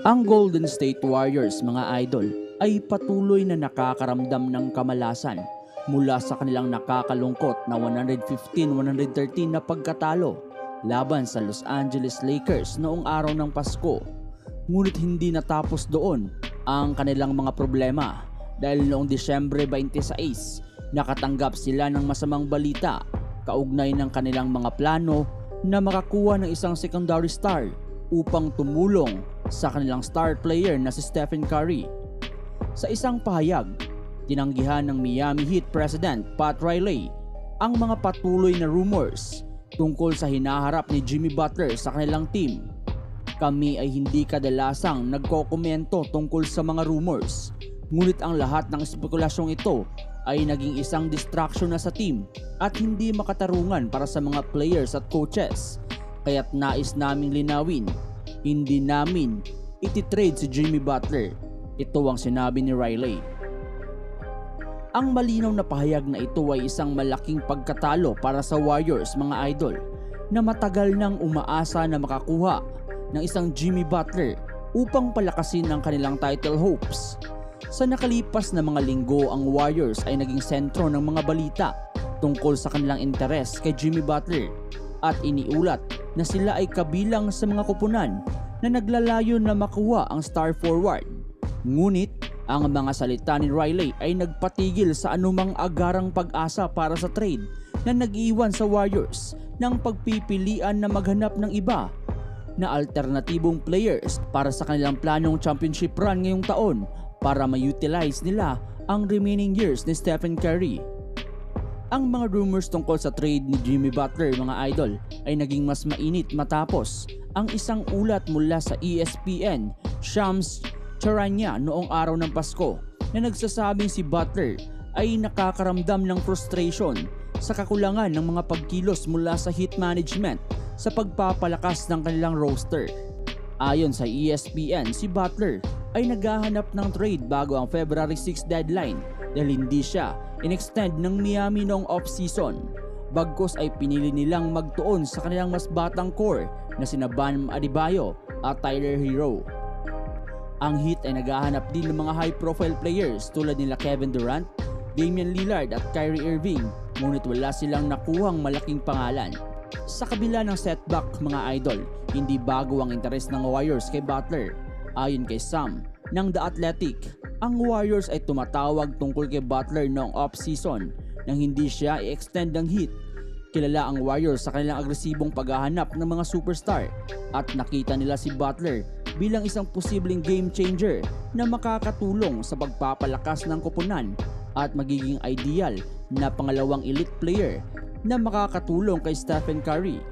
Ang Golden State Warriors, mga idol, ay patuloy na nakakaramdam ng kamalasan mula sa kanilang nakakalungkot na 115-113 na pagkatalo laban sa Los Angeles Lakers noong araw ng Pasko. Ngunit hindi natapos doon ang kanilang mga problema dahil noong Disyembre 26, nakatanggap sila ng masamang balita kaugnay ng kanilang mga plano na makakuha ng isang secondary star upang tumulong sa kanilang star player na si Stephen Curry. Sa isang pahayag, tinanggihan ng Miami Heat President Pat Riley ang mga patuloy na rumors tungkol sa hinaharap ni Jimmy Butler sa kanilang team. Kami ay hindi kadalasang nagkokomento tungkol sa mga rumors, ngunit ang lahat ng espekulasyong ito ay naging isang distraction na sa team at hindi makatarungan para sa mga players at coaches. Kaya't nais naming linawin, hindi namin ititrade si Jimmy Butler. Ito ang sinabi ni Riley. Ang malinaw na pahayag na ito ay isang malaking pagkatalo para sa Warriors, mga idol, na matagal nang umaasa na makakuha ng isang Jimmy Butler upang palakasin ang kanilang title hopes. Sa nakalipas na mga linggo, ang Warriors ay naging sentro ng mga balita tungkol sa kanilang interes kay Jimmy Butler at iniulat na sila ay kabilang sa mga kupunan na naglalayo na makuha ang star forward. Ngunit ang mga salita ni Riley ay nagpatigil sa anumang agarang pag-asa para sa trade na nag-iwan sa Warriors ng pagpipilian na maghanap ng iba na alternatibong players para sa kanilang planong championship run ngayong taon para ma-utilize nila ang remaining years ni Stephen Curry. Ang mga rumors tungkol sa trade ni Jimmy Butler, mga idol, ay naging mas mainit matapos ang isang ulat mula sa ESPN, Shams Charania noong araw ng Pasko na nagsasabing si Butler ay nakakaramdam ng frustration sa kakulangan ng mga pagkilos mula sa Heat management sa pagpapalakas ng kanilang roster. Ayon sa ESPN, si Butler ay naghahanap ng trade bago ang February 6 deadline dahil hindi siya in-extend ng Miami noong off-season. Bagkus ay pinili nilang magtuon sa kanilang mas batang core na sina Bam Adebayo at Tyler Hero. Ang Heat ay naghahanap din ng mga high-profile players tulad nila Kevin Durant, Damian Lillard at Kyrie Irving, ngunit wala silang nakuhang malaking pangalan. Sa kabila ng setback, mga idol, hindi bago ang interes ng Warriors kay Butler. Ayon kay Sam ng The Athletic, ang Warriors ay tumatawag tungkol kay Butler noong off-season nang hindi siya i-extend ng Heat. Kilala ang Warriors sa kanilang agresibong paghahanap ng mga superstar at nakita nila si Butler bilang isang posibleng game changer na makakatulong sa pagpapalakas ng koponan at magiging ideal na pangalawang elite player na makakatulong kay Stephen Curry.